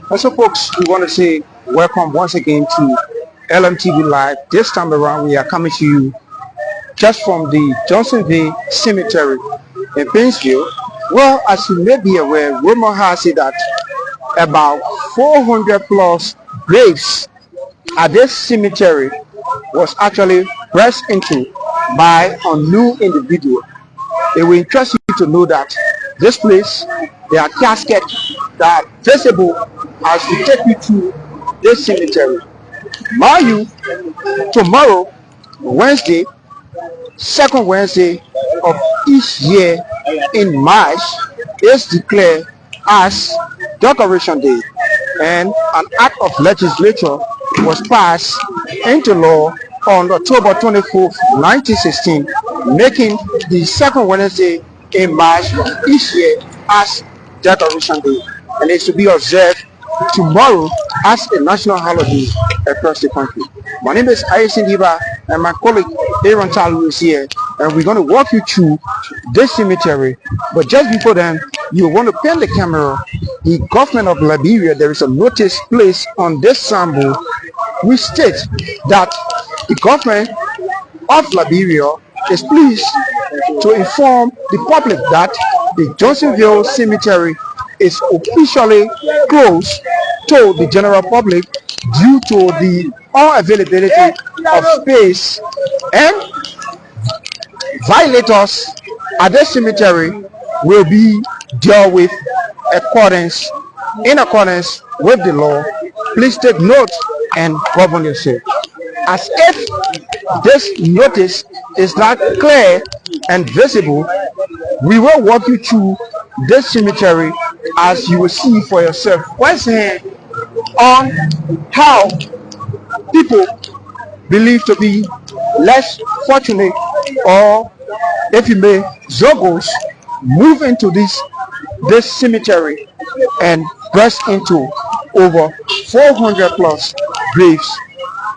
Also, folks, we want to say welcome once again to LMTV Live. This time around, we are coming to you just from the Johnsonville Cemetery in Painesville. Well, as you may be aware, rumor has it that about 400 plus graves at this cemetery was actually pressed into by unknown individual. It will interest you to know that this place, there are caskets that are visible as we take you to this cemetery. Mind you, tomorrow, Wednesday, second Wednesday of each year in March is declared as Decoration Day, and an act of legislature was passed into law on October 24th, 1916, making the second Wednesday in March of each year as Decoration Day, and it's to be observed tomorrow as a national holiday across the country. My name is Ayesen Diba, and my colleague Aaron Talu is here, and we're going to walk you through this cemetery. But just before then, you want to pan the camera. The government of Liberia, there is a notice placed on this symbol which states that the government of Liberia is pleased to inform the public that the Johnsonville Cemetery is officially closed to the general public due to the unavailability of space, and violators at the cemetery will be dealt with in accordance with the law. Please take note and govern yourself. As if this notice is not clear and visible, we will walk you through this cemetery as you will see for yourself once again on how people believed to be less fortunate, or if you may, Zogos, move into this cemetery and burst into over 400 plus graves,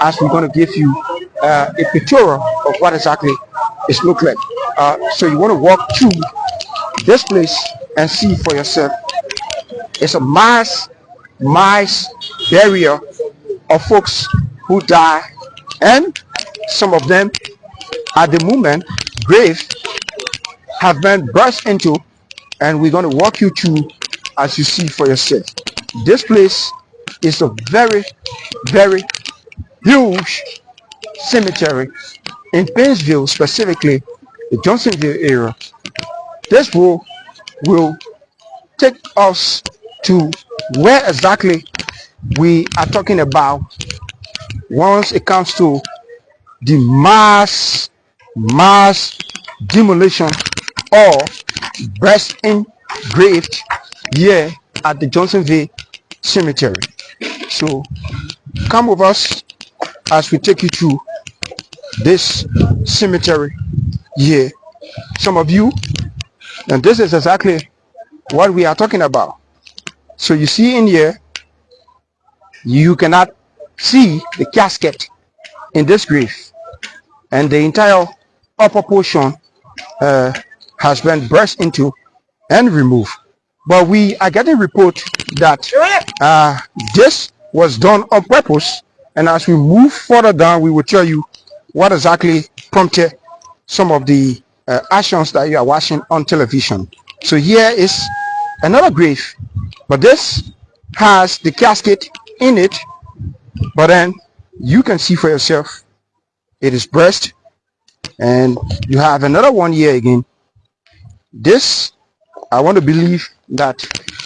as we're going to give you a picture of what exactly it looks like. So you want to walk through this place and see for yourself. It's a mass burial of folks who die, and some of them at the moment grave have been burst into, and we're going to walk you through as you see for yourself. This place is a very, very huge cemetery in Painesville, specifically the Johnsonville area. This road will take us to where exactly we are talking about once it comes to the mass demolition or bursting grave here at the Johnsonville Cemetery. So come with us as we take you through this cemetery here. Some of you, and this is exactly what we are talking about. So you see in here, you cannot see the casket in this grave, and the entire upper portion has been burst into and removed. But we are getting report that this was done on purpose, and as we move further down, we will tell you what exactly prompted some of the actions that you are watching on television. So here is another grave, but this has the casket in it, but then you can see for yourself it is burst, and you have another one here again. This, I want to believe that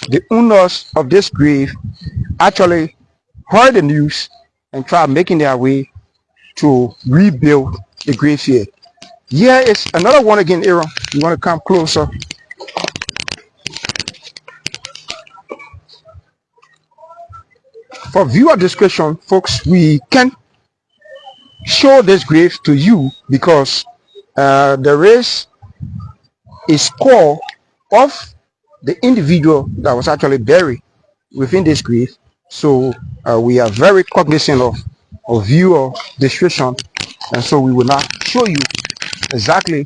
the owners of this grave actually heard the news and tried making their way to rebuild the grave here. Here is another one again, Aaron. You want to come closer? For viewer discretion, folks, we can show this grave to you because there is a score of the individual that was actually buried within this grave. So we are very cognizant of viewer discretion, and so we will not show you exactly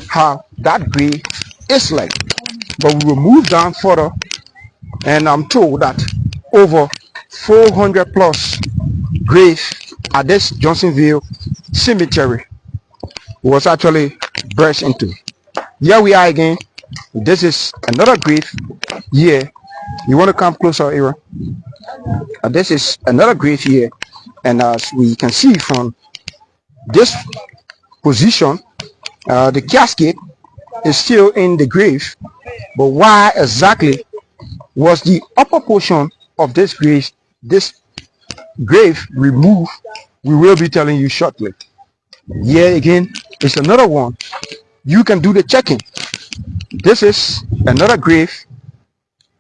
how that grave is like. But we will move down further, and I'm told that over 400 plus graves at this Johnsonville Cemetery was actually burst into. Here we are again. This is another grave here. You want to come closer, Aaron? This is another grave here, and as we can see from this position, the casket is still in the grave. But why exactly was the upper portion of this grave removed? We will be telling you shortly. Here again is another one. You can do the checking. This is another grave,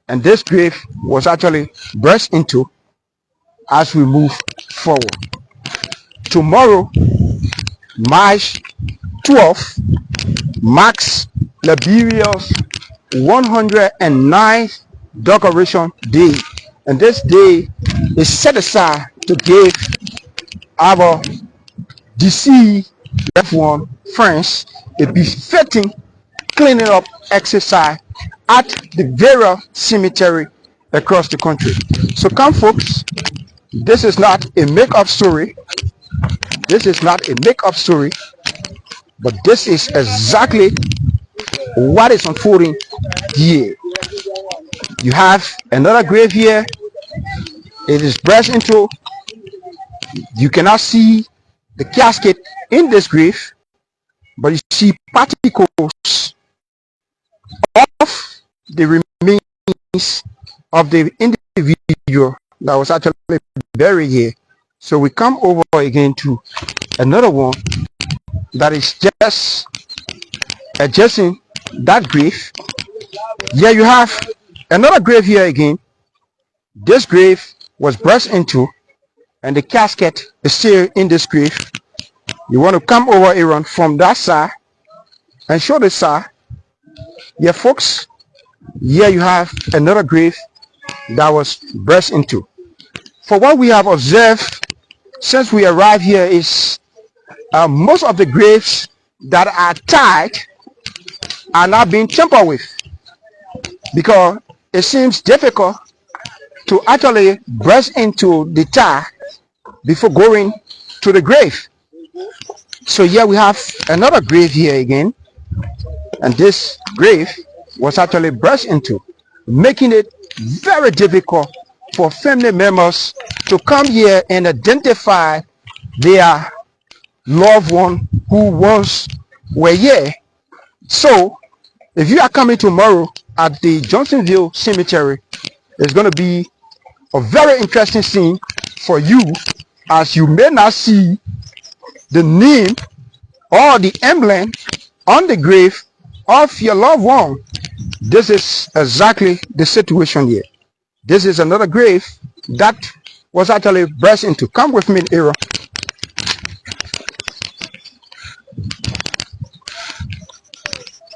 and this grave was actually burst into as we move forward. Tomorrow, March 12th, marks Liberia's 109th decoration day, and this day is set aside to give our deceased loved one friends a befitting cleaning up exercise at the various cemetery across the country. So come, folks, this is not a make-up story. This is not a make-up story, but this is exactly what is unfolding here. You have another grave here. It is burst into. You cannot see the casket in this grave, but you see particles of the remains of the individual that was actually buried here. So we come over again to another one that is just adjacent that grave. Here you have another grave here again. This grave was burst into, and the casket is still in this grave. You want to come over, Aaron, from that side and show this side. Yeah, folks, here you have another grave that was burst into. For what we have observed since we arrived here is most of the graves that are tied are not being tampered with, because it seems difficult to actually burst into the tie before going to the grave. So here we have another grave here again, and this grave was actually burst into, making it very difficult for family members to come here and identify their loved one who once were here. So if you are coming tomorrow at the Johnsonville Cemetery, it's going to be a very interesting scene for you, as you may not see the name or the emblem on the grave of your loved one. This is exactly the situation here. This is another grave that was actually burst into. Come with me, Era.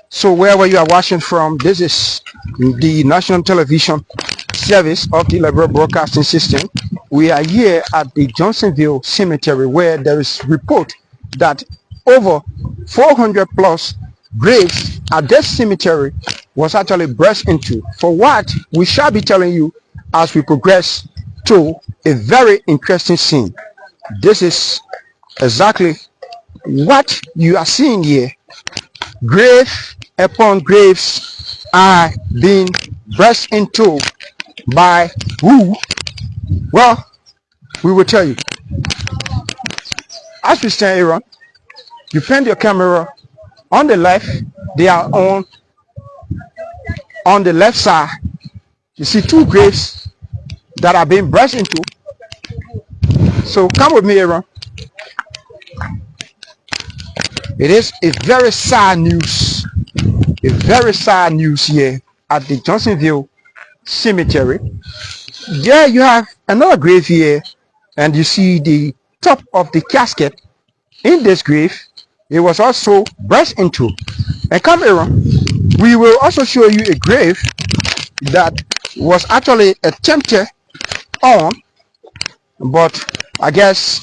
So wherever you are watching from, this is the national television service of the Liberia Broadcasting System. We are here at the Johnsonville Cemetery, where there is report that over 400 plus graves at this cemetery was actually burst into. For what we shall be telling you as we progress to a very interesting scene. This is exactly what you are seeing here. Grave upon graves are being burst into by who? Well, we will tell you. As we stand, Aaron, you point your camera on the left. They are on the left side. You see two graves that are being burst into. So come with me, Aaron. It is a very sad news. A very sad news here at the Johnsonville Cemetery. Yeah, you have another grave here, and you see the top of the casket. In this grave, it was also burst into. And come here, we will also show you a grave that was actually attempted on, but I guess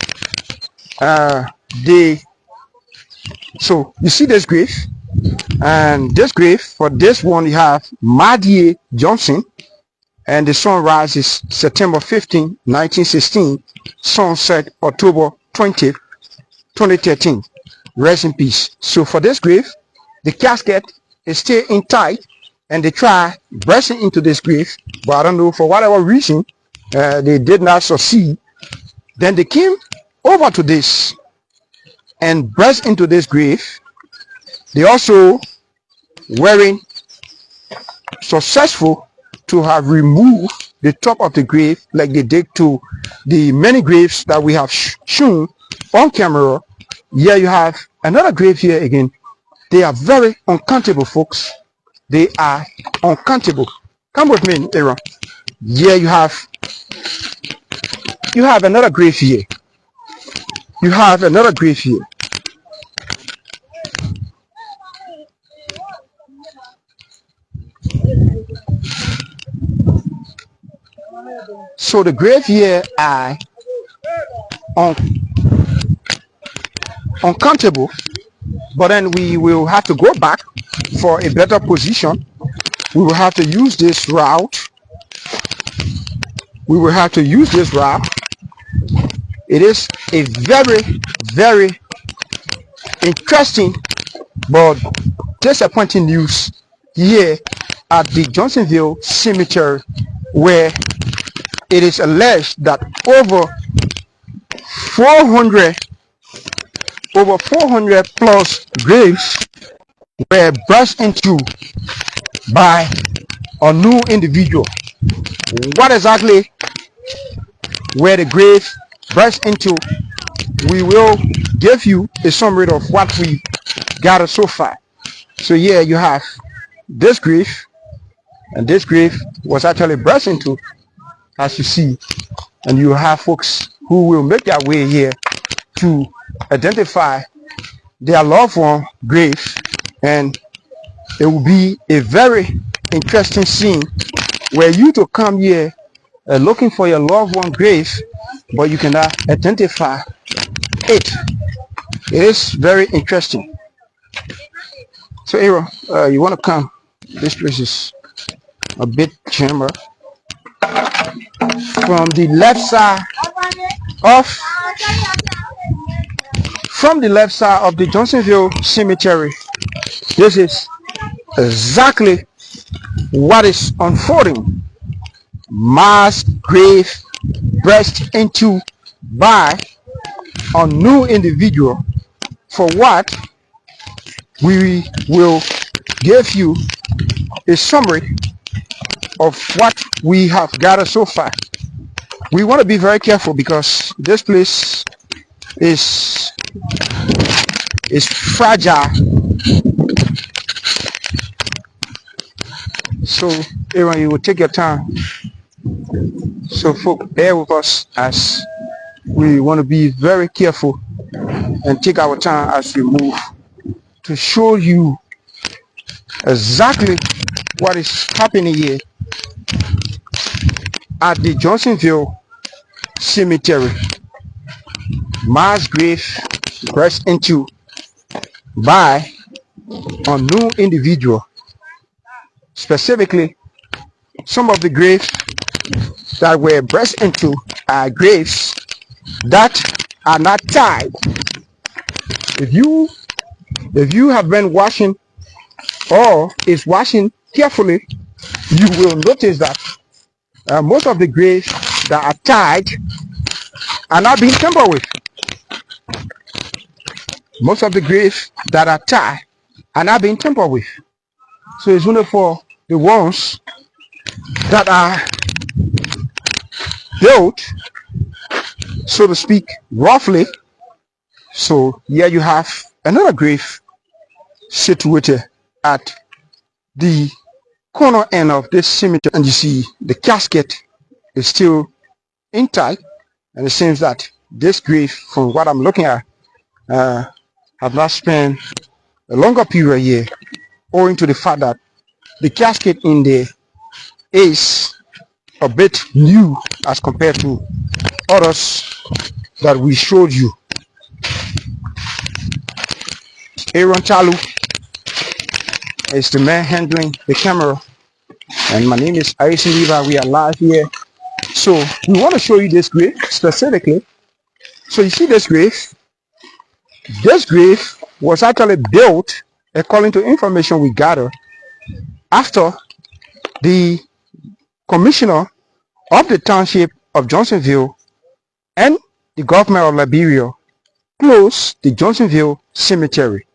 uh, they. So you see this grave, and this grave, for this one you have Madie Johnson, and the sunrise is September 15, 1916, sunset October 20th, 2013. Rest in peace. So for this grave, the casket is still in tight, and they try bursting into this grave, but I don't know, for whatever reason, they did not succeed. Then they came over to this and burst into this grave. They also wearing successful to have removed the top of the grave like they did to the many graves that we have shown on camera. Here you have another grave here again. They are very uncountable, folks. They are uncountable. Come with me, Aaron. Here you have another grave here. You have another grave here. So the grave here are uncountable, but then we will have to go back for a better position. We will have to use this route. We will have to use this route. It is a very, very interesting but disappointing news here at the Johnsonville Cemetery, where it is alleged that over 400 plus graves were burst into by a new individual. What exactly where the grave burst into, we will give you a summary of what we gathered so far. So here you have this grave, and this grave was actually burst into, as you see, and you have folks who will make their way here to identify their loved one grave, and it will be a very interesting scene where you to come here looking for your loved one grave, but you cannot identify it. It is very interesting. So Aaron, you want to come? This place is a bit chamber. From the left side of the Johnsonville Cemetery, this is exactly what is unfolding. Mass grave burst into by a new individual. For what, we will give you a summary of what we have gathered so far. We want to be very careful because this place is fragile. So Aaron, you will take your time. So folks, bear with us as we want to be very careful and take our time as we move to show you exactly what is happening here at the Johnsonville Cemetery. Mass grave burst into by a new individual. Specifically, some of the graves that were burst into are graves that are not tied. If you have been watching or is watching carefully, you will notice that most of the graves that are tied are not being tampered with. Most of the graves that are tied are not being tampered with. So it's only for the ones that are built, so to speak, roughly. So here you have another grave situated at the corner end of this cemetery, and you see the casket is still intact, and it seems that this grave, from what I'm looking at, have not spent a longer period here, owing to the fact that the casket in there is a bit new as compared to others that we showed you. Aaron Chalu is the man handling the camera, and my name is Aisha Liva. We are live here, so we want to show you this grave specifically. So you see this grave. This grave was actually built, according to information we gathered, after the commissioner of the township of Johnsonville and the government of Liberia closed the Johnsonville Cemetery.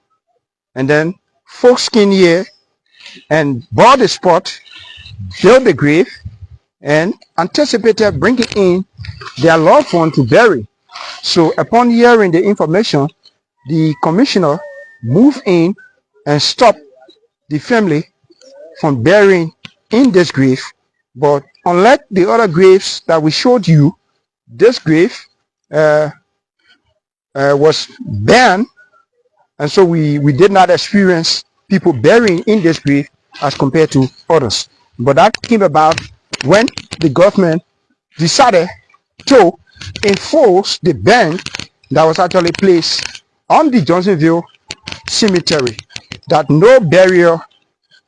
And then folks came here and bought the spot, built the grave, and anticipated bringing in their loved one to bury. So upon hearing the information, the commissioner moved in and stopped the family from burying in this grave. But unlike the other graves that we showed you, this grave was banned, and so we did not experience people burying in this grave as compared to others. But that came about when the government decided to enforce the ban that was actually placed on the Johnsonville Cemetery, that no burial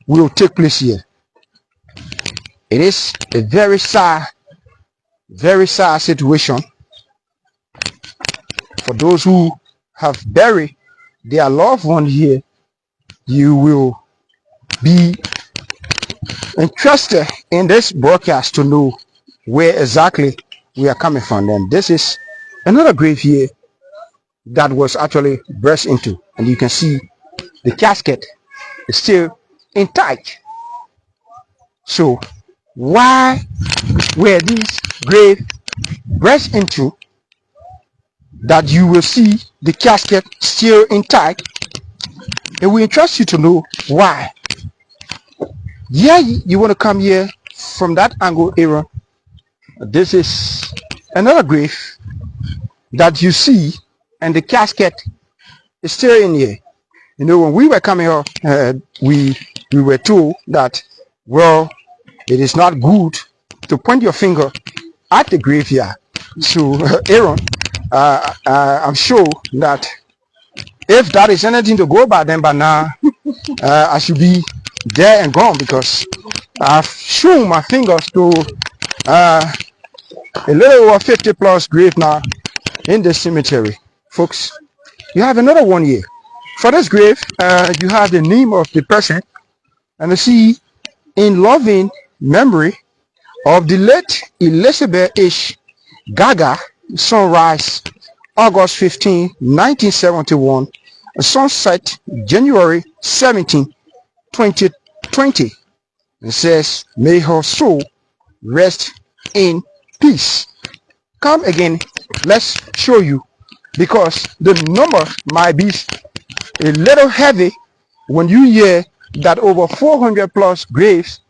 will take place here. It is a very sad situation for those who have buried their loved one here. You will be interested in this broadcast to know where exactly we are coming from. And this is another grave here that was actually burst into, and you can see the casket is still intact. So why were these graves burst into that you will see the casket still intact? It will interest you to know why. Yeah, you want to come here from that angle, Aaron. This is another grave that you see, and the casket is still in here. You know, when we were coming up, we were told that, well, it is not good to point your finger at the graveyard. So, Aaron, I'm sure that if that is anything to go by, then by now I should be there and gone, because I've shown my fingers to a little over 50 plus grave now in the cemetery. Folks, you have another one here. For this grave, you have the name of the person, and you see, in loving memory of the late Elizabeth H. Gaga, sunrise August 15, 1971, sunset January 17, 2020. It says, may her soul rest in peace. Come again, let's show you, because the number might be a little heavy when you hear that over 400 plus graves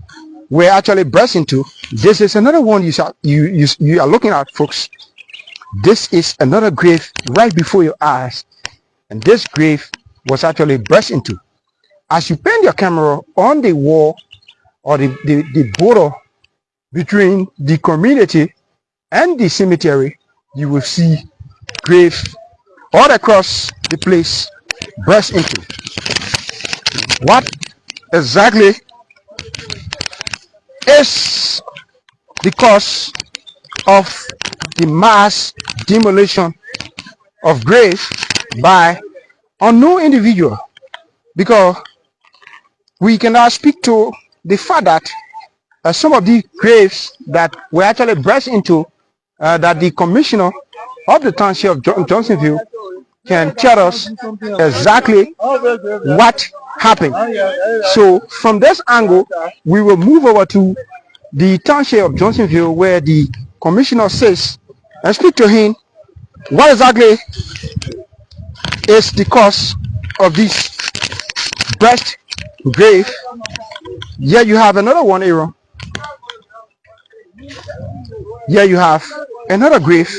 were actually burst into. This is another one you are looking at, folks. This is another grave right before your eyes, and this grave was actually burst into. As you pan your camera on the wall or the border between the community and the cemetery, you will see grave all across the place burst into. What exactly is the cause of the mass demolition of graves by unknown individual? Because we cannot speak to the fact that some of the graves that were actually burst into, that the commissioner of the township of Johnsonville can tell us exactly what happened. So from this angle, we will move over to the township of Johnsonville, where the commissioner says, and speak to him what exactly is the cause of this burst grave. Yeah, you have another one, Aaron. Here you have another grave.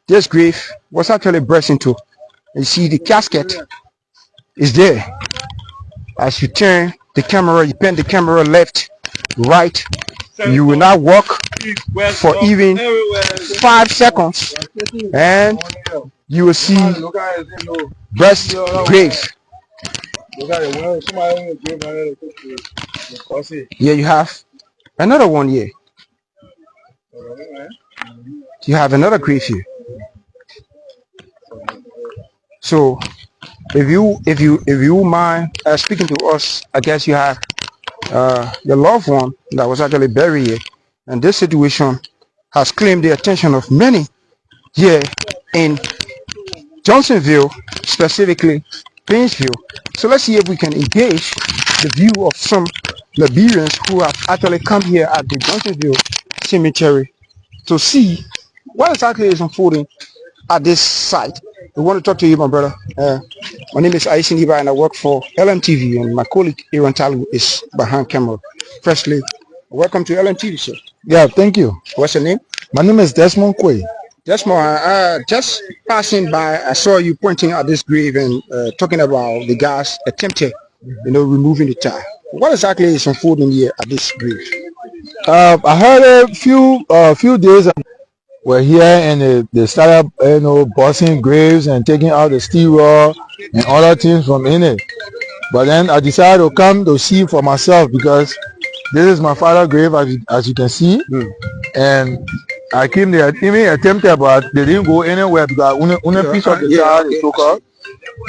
This grave was actually burst into. You see the casket is there. As you turn the camera, you pan the camera left, right, you will not walk for even 5 seconds and you will see breast grave. Here you have another one here. You have another grave here. So if you mind speaking to us, I guess you have your loved one that was actually buried here, and this situation has claimed the attention of many here in Johnsonville, specifically Painesville. So let's see if we can engage the view of some Liberians who have actually come here at the Johnsonville Cemetery to see what exactly is unfolding at this site. We want to talk to you, my brother. My name is Aisin Iba and I work for LMTV, and my colleague Aaron Talu is behind camera. Firstly, welcome to LMTV, sir. Yeah, thank you. What's your name? My name is Desmond Quay. Desmond, just passing by, I saw you pointing at this grave and talking about the guys attempted, removing the tie. What exactly is unfolding here at this grave? I heard a few days we're here and they started, busting graves and taking out the steel raw and other things from in it. But then I decided to come to see for myself because this is my father's grave, as you can see. And I came there, even attempted, but they didn't go anywhere because one piece of the child is took out.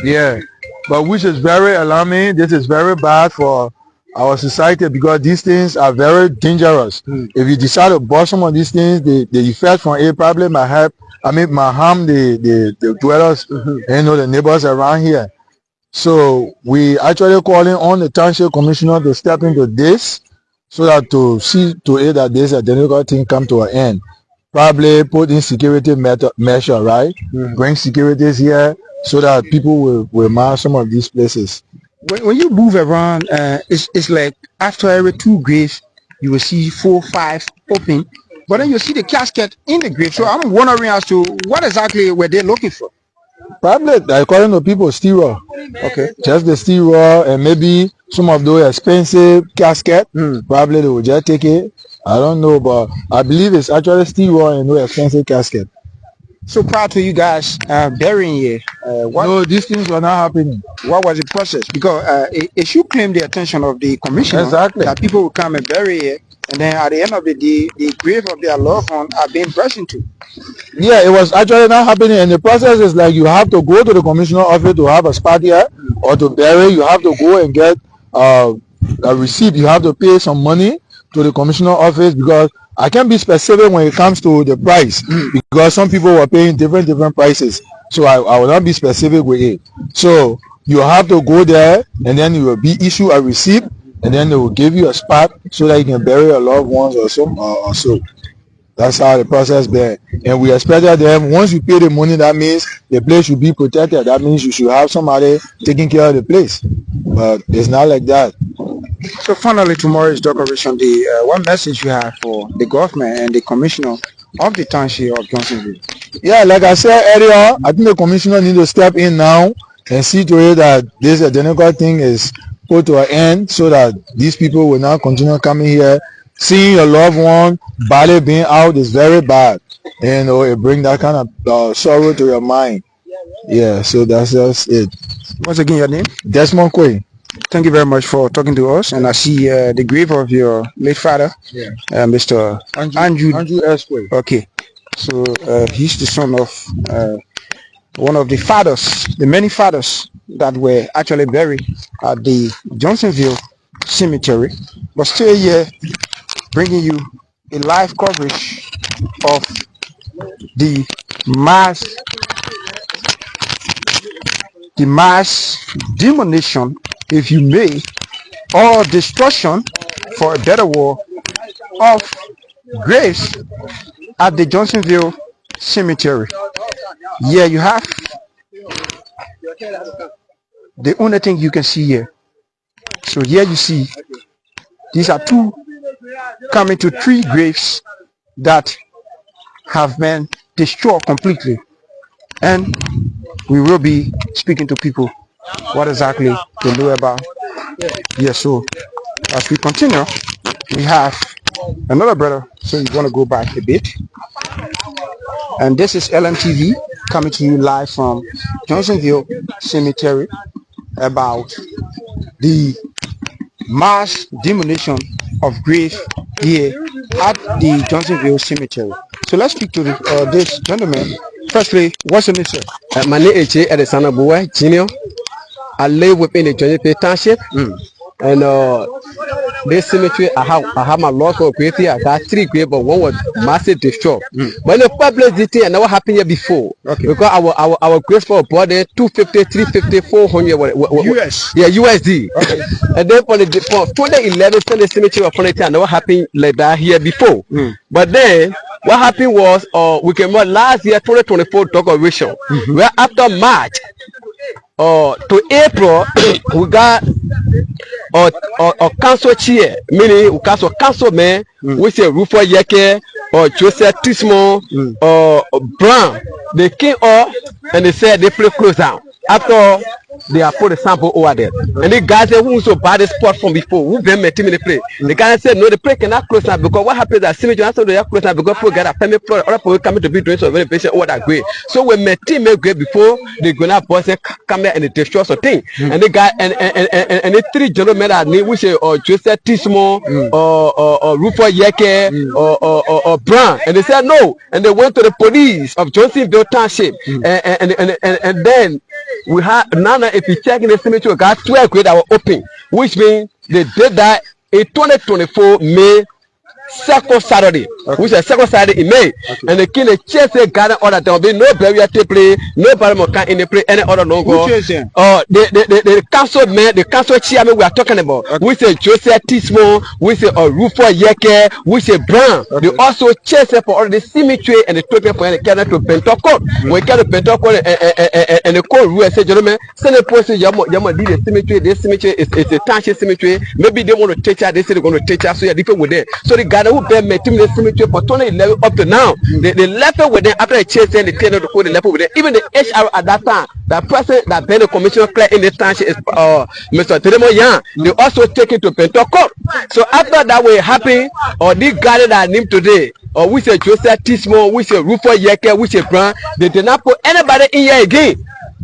Yeah, but which is very alarming. This is very bad for our society because these things are very dangerous. If you decide to bust some of these things, the effect from it probably might harm the dwellers, the neighbors around here. So we actually calling on the township commissioner to step into this so that to see to it that this identical thing come to an end. Probably put in security measure, right? Bring securities here so that people will mark some of these places. When you move around, it's like after every 2 graves, you will see 4, 5 open, but then you see the casket in the grave. So I'm wondering as to what exactly were they looking for? Probably, according to people, steel raw. Okay. Just the steel raw and maybe some of those expensive casket. Probably they will just take it. I don't know, but I believe it's actually steel raw and no expensive casket. So prior to you guys burying here, no, these things were not happening. What was the process? Because it should claim the attention of the commissioner. Exactly. That people will come and bury here, and then at the end of the day, the grave of their loved one are being burst into. Yeah, it was actually not happening, and the process is like you have to go to the commissioner office to have a spot here, or to bury. You have to go and get a receipt. You have to pay some money to the commissioner office because I can't be specific when it comes to the price because some people were paying different prices. So I will not be specific with it. So you have to go there and then you will be issued a receipt and then they will give you a spot so that you can bury your loved ones or so. That's how the process been. And we expected them, once you pay the money, that means the place should be protected. That means you should have somebody taking care of the place. But it's not like that. So finally, tomorrow is Decoration Day. What message you have for the government and the commissioner of the township of Johnsonville? Yeah, like I said earlier, I think the commissioner needs to step in now and see to it that this identical thing is put to an end so that these people will not continue coming here. Seeing your loved one body being out is very bad. And it brings that kind of sorrow to your mind. Yeah, so that's just it. Once again, your name? Desmond Quay. Thank you very much for talking to us. And I see the grave of your late father, Mr. Andrew S. Quay. Okay, so he's the son of one of the fathers, the many fathers that were actually buried at the Johnsonville Cemetery. But still here, bringing you a live coverage of the mass demolition, if you may, or destruction, for a better word, of graves at the Johnsonville Cemetery. Here you have the only thing you can see here. So here you see these are 2 coming to 3 graves that have been destroyed completely, and we will be speaking to people what exactly they know about. Yes, so as we continue, we have another brother. So you want to go back a bit, and this is LMTV coming to you live from Johnsonville Cemetery about the mass demolition of graves here at the Johnsonville Cemetery. So let's speak to this gentleman. Firstly, what's your name, sir? My name is Edison Boy Junior. I live within the Johnsonville Township, and this cemetery I have my local grave here. I got 3 graves, but one was massive destroyed. But the public this thing never happened here before. Okay. Because our graves for bought there 250, 350, 400 US. Yeah, USD. Okay. And then for 2011, the cemetery upon it never happened like that here before. But then what happened was we came out last year 2024 decoration. Where after March to April we got a council chair, meaning we got a council man, which is Rufo Yeke or Joseph Tismo or Brown. They came up and they said they play close down. After they have put a sample over there, and the guys said who so bad the spot from before, who them met him in the play. The guy said no, the play cannot close down because what happens at cemetery after they are close down because people get a permit for other people coming to be doing some verification over that way. So we met him great before they gonna boss come there and they destroy some thing. And the guy and the 3 gentlemen that name which is Joseph Tismo or Rufo Yeke or Brown, and they said no, and they went to the police of Johnsonville Township and then we have now if you check in the cemetery, we got 12 graves that were open, which means they did that in 2024 May 2nd Saturday, which is 2nd Saturday in May, and the king the church garden order there will be no burial take place, no burial can in the play any other longer. The council man, the council chairman we are talking about, which is Joseph Tismo, which is Rufo Yeke, which is Brown. They also church for all the cemetery and the token for the Canada to Pentecost. We can to Pentecost and the court rule say, gentlemen, send a person Yama did the cemetery. This cemetery is a township cemetery. Maybe they want to teach us. They say they're going to teach us. So you're different with them. So the guy who been met him in the cemetery for 2011 up to now, they left it with them after the chase and the tenor to put the left with them. Even the HR at that time, that person that been the commissioner clerk in the township is Mr. Teremo Yan. They also take it to Pentecost. So after that will happen, or this guy that named today, or we say Joseph Tismo, we say Rufo Yeke, we say Brown, they did not put anybody in here again.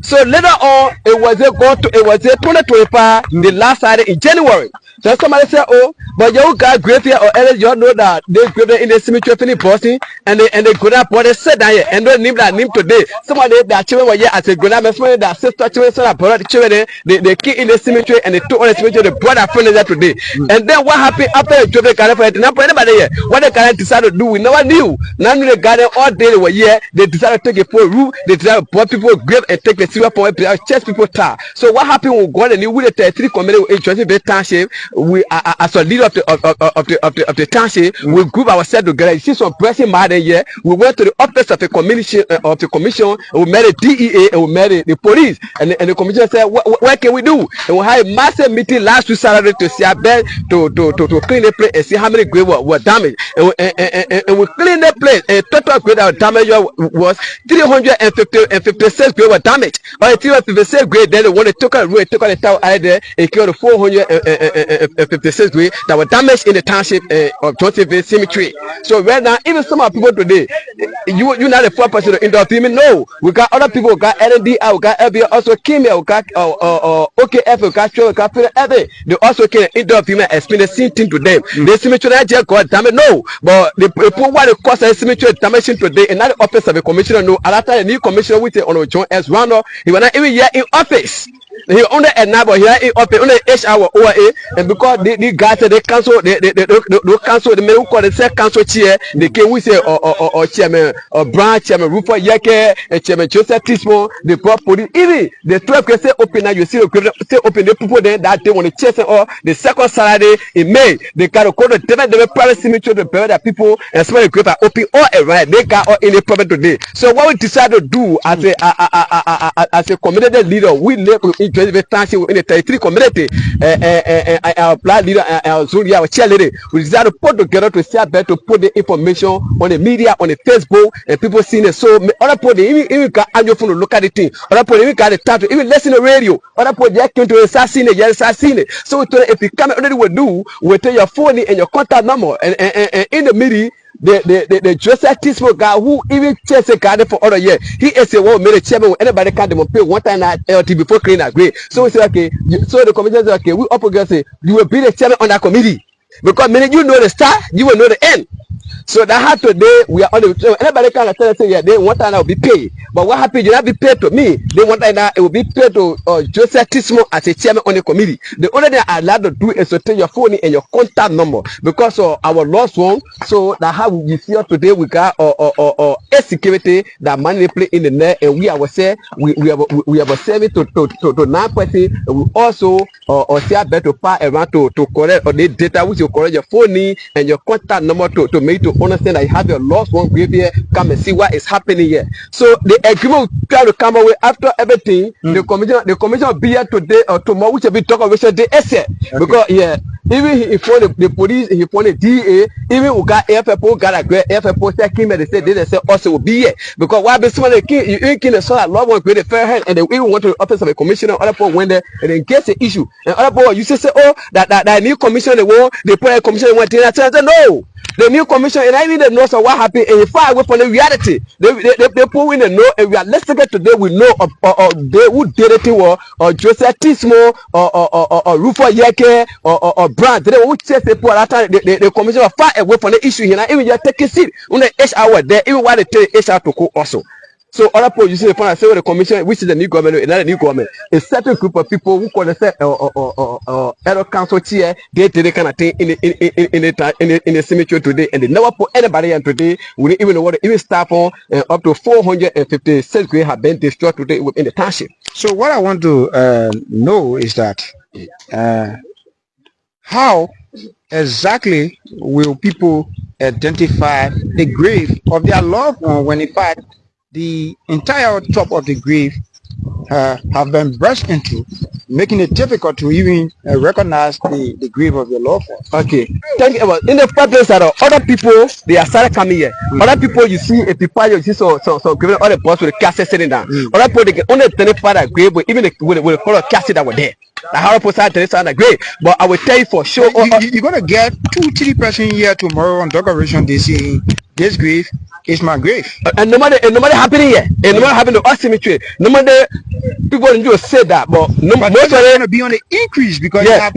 So later on, it was a 2025, the last Saturday in January. So somebody said, oh, but you got grave here, or else you know that they grave in the cemetery in Boston, and they go up, but they said that here, and don't name that name today. Somebody that children were here as a good somebody that sister children, son, brother, children, they key in the cemetery, and they took on the cemetery, they brought their friends there today. And then what happened after the children got for it? Not for anybody here. What they can decide to do, we never knew. Now the garden all day they were here, they decided to take a full roof, they decided to put people grave and take the silver for chest people tar. So what happened when God and we the 3 committee in Johnsonville Township, we as a leader of the township, we group ourselves together. You see some pressing matter here. We went to the office of the commission and we met the DEA and we met the police, and the commission said, what can we do? And we had a massive meeting last week Saturday to see our bed to clean the place and see how many graves were damaged. And we cleaned the place. And total grave that was damaged was 356 graves were damaged. But 356 grave, then they want to take out the tower out there and killed the 456 graves that were damaged in the township of Johnsonville Cemetery. So right now, even some of people today, you not the 4% of indoor female. No, we got other people. We got LNDI, we got LBA, also came here. We got OKF, we got Show, we got FIDA. They also came indoor female explain the same thing to them. The cemetery not just got damaged. No, but the people what the cost of the cemetery damaging today, and not the office of the commissioner. No, at that time, the new commissioner which is on John S. Randall, he was not even here in office. He only at now, but here in office, only HR OA, and because the guys said they cancel, they cancel the men who call the second council chair, they came we say or chairman or branch chairman Rufo Yeke and chairman Joseph Tismo, the brought police. Even the 12 can say open now, you see say open the people then that they want to chase or the 2nd Saturday in May, they got to call the different private cemetery to bury that people and some of the grave are open all around. They got all in the problem today. So what we decided to do as a community leader, we live in Johnsonville Township in the 33 community, our black leader, our zone leader, our chair lady, we decided to put together to see better to put the information on the media, on the Facebook, and people seeing it. So other put even got annual phone to look at the thing, other put even got the time to even listen to the radio, other put just came to start seeing it, yes, start seeing it. So if you come already will do, we'll tell your phone and your contact number, and in the media. The Joseph Tismo guy who even chase a garden for other year, he is a one minute chairman. Anybody can pay one time at LT before clean agree. So we say okay, so the committee says okay, we up against say you will be the chairman on that committee because minute you know the start, you will know the end. So that how today we are on the anybody can tell us say yeah, they one time I will be paid. But what happened? You not be paid to me. They one time it will be paid to Joseph Tismo as a chairman on the committee. The only thing I allowed to do is to take your phone and your contact number because of our lost one. So that how we see us today we got a security that manipulate in the net and we are say we have a service to 9 person and we also say better part around to correct or the data which you correct your phone and your contact number to make to understand that you have your lost one grave here, come and see what is happening here. So the agreement try to come away after everything. The commission will be here today or tomorrow, which will be talking about the essay. Because yeah, even if the police, if the DA, even we got FFO, got a great FFO second, they say also will be here. Because why be someone you can saw that love one with a fair hand and they even want to the office of a commissioner, other people when they and then get the issue. And other people you say oh that new commissioner they want, they put a commissioner one thing. I said no. The new commission and I need to know so what happened and far away from the reality. They put in the know and we are listening today we know they who did it or Joseph Tismo or Rufo Yeke or Brand. They would say they put that time the commission are far away from the issue here. Now even you take a seat on the HR there, even while they tell HR to go also. So other people you see the point I say the commission, which is the new government, another new government, a certain group of people who call themselves elder council chair, they kind of thing in the cemetery today, and they never put anybody in today. We don't even know what even staff on up to 456 grave have been destroyed today within the township. So what I want to know is that how exactly will people identify the grave of their loved one when in fact the entire top of the grave have been brushed into, making it difficult to even recognize the grave of your loved one. Okay, thank you. In the first place that other people they are started coming here. Other people you see a people you see so giving all the boss with the cassette sitting down. Other people they can only identify that grave, but even with the color cassette that were there. The how people start to that grave. But I will tell you for sure, you're gonna get 2-3 person here tomorrow on decoration. They say this grave is my grave. And no matter happening here, and no matter happening to us cemetery, no matter people don't just say that, but most of them gonna be on the increase because but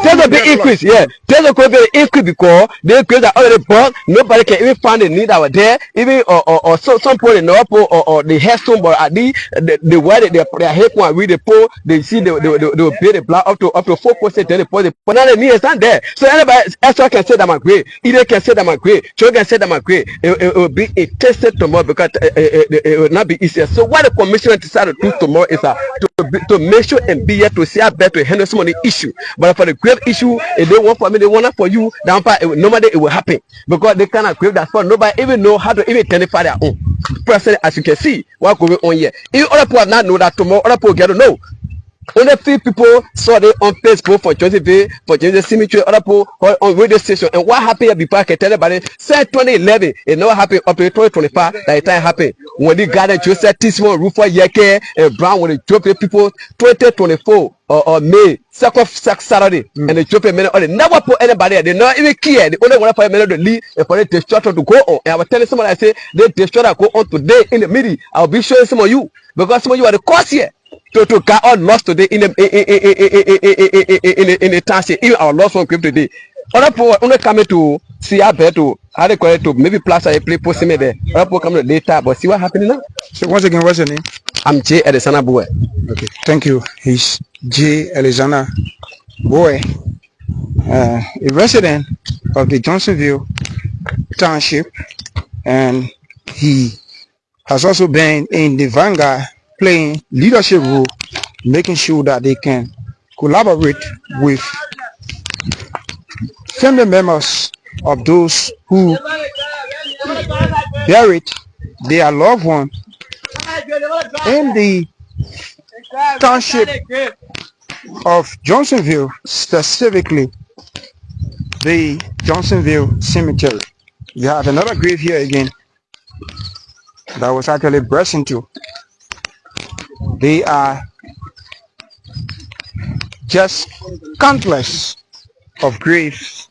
there's a big increase, there's a big increase because they create that already bought. Nobody can even find the need out there, even or some people in the or the headstone, but at the way they hate one read the poll, they see they will pay the block up to 4%, then they put the but now the need is not there. So anybody extra can say that my grave, either can say that my grave, children can say that my grave. It will be a tested tomorrow because it will not be easier. So what the commissioner decided to do tomorrow is to make sure and be here to see how better to handle some of the issue. But for the grave issue, if they want for me, they want for you. Down nobody it will happen because they cannot grave that spot. Nobody even know how to even identify their own person. As you can see, what going on here. If other people not know that tomorrow, other people get to know. Only few people saw it on Facebook for Johnsonville, for Johnsonville Cemetery, other people on radio station. And what happened before I can tell everybody, since 2011, it never happened up to 2025, that it time happened. When they gathered Joseph Tismo, Rufo Yeke, and Brown, when they drove people, 2024 or May, second Saturday, and they drove a minute, or they never put anybody, they not even care. They only want for a minute to leave and for the destruction to go on. And I was telling someone, I say, they destruction go on today in the middle. I'll be showing some of you, because some of you are the cause here. To get all lost today in the township, even our lost one grave today. Other people only coming to see how better to how they call it to maybe plaza a play post me there. Other people coming later, but see what happening now. So once again, what's your name? I'm J. Alexander Boy. Okay, thank you. He's J. Alexander Boy, a resident of the Johnsonville Township, and he has also been in the vanguard, playing leadership role, making sure that they can collaborate with family members of those who buried their loved one in the township of Johnsonville, specifically the Johnsonville Cemetery. You have another grave here again that was actually burst into. They are just countless of graves.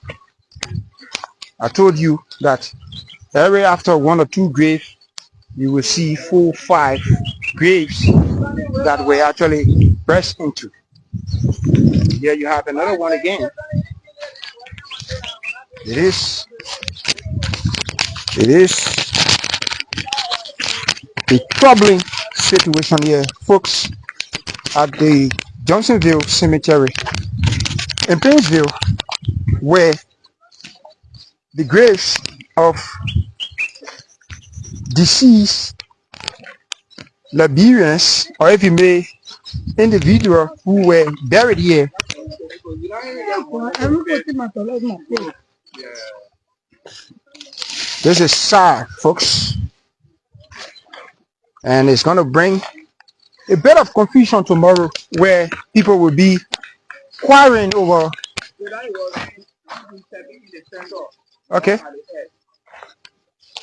I told you that every after 1 or 2 graves, you will see 4, 5 graves that were actually burst into. Here you have another one again. It is a troubling situation here, folks, at the Johnsonville Cemetery in Painesville, where the graves of deceased Liberians, or if you may, individuals who were buried here. This is sad, folks, and it's going to bring a bit of confusion tomorrow, where people will be quarreling over. Okay,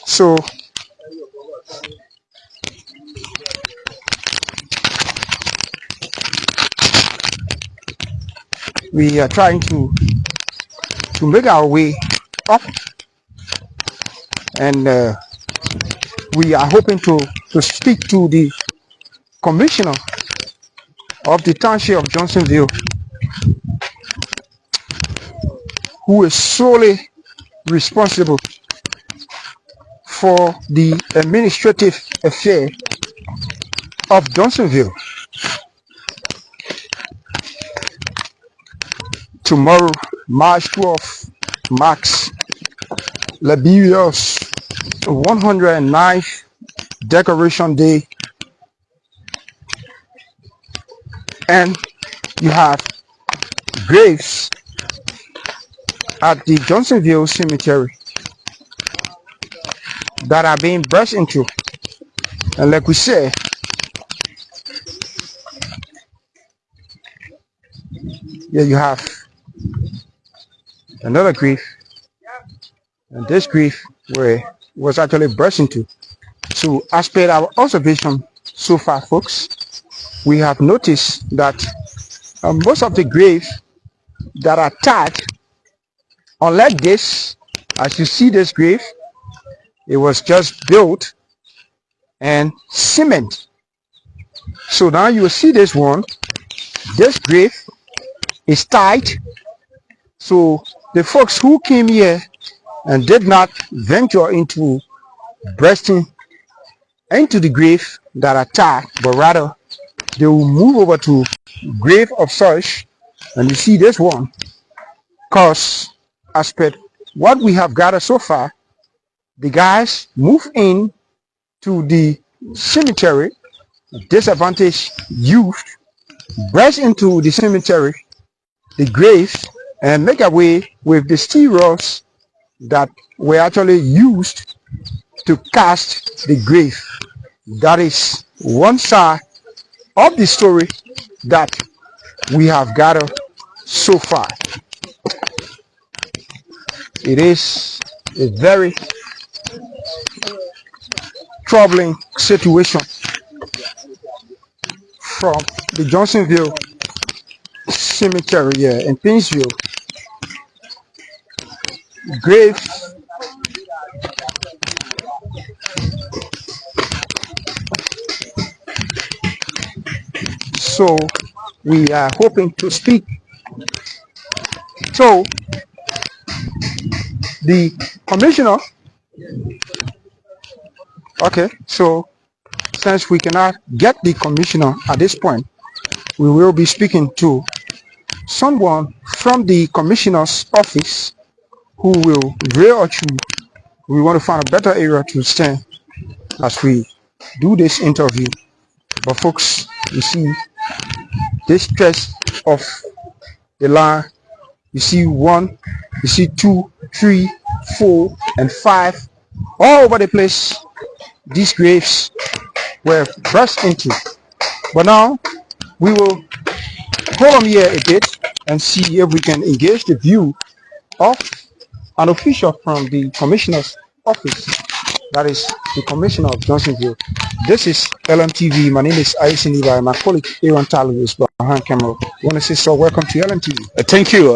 so we are trying to make our way up, and we are hoping to speak to the commissioner of the township of Johnsonville, who is solely responsible for the administrative affair of Johnsonville. Tomorrow, March 12th, marks Liberia's 109th Decoration Day, and you have graves at the Johnsonville Cemetery that are being burst into. And like we say, here you have another grave, and this grave was actually burst into. So as per our observation so far, folks, we have noticed that most of the graves that are tagged, unlike this, as you see this grave, it was just built and cement. So now you will see this one, this grave is tied. So the folks who came here and did not venture into bursting into the grave that are tied, but rather they will move over to grave of such. And you see this one, because as per what we have gathered so far, the guys move in to the cemetery, disadvantaged youth burst into the cemetery, the graves, and make away with the steel rods that were actually used to cast the grave. That is one side of the story that we have gathered so far. It is a very troubling situation from the Johnsonville Cemetery here in Painesville. Grave so we are hoping to speak to the commissioner. Okay, so since we cannot get the commissioner at this point, we will be speaking to someone from the commissioner's office who will rear us through. We want to find a better area to stand as we do this interview. But folks, you see this stretch of the line, you see 1, you see 2, 3, 4, and 5 all over the place. These graves were burst into. But now we will hold on here a bit and see if we can engage the view of an official from the commissioner's office. That is the commissioner of Johnsonville. This is LMTV. My name is Aisini by my colleague Aaron Talu is behind camera. I want to say so. Welcome to LMTV. Thank you.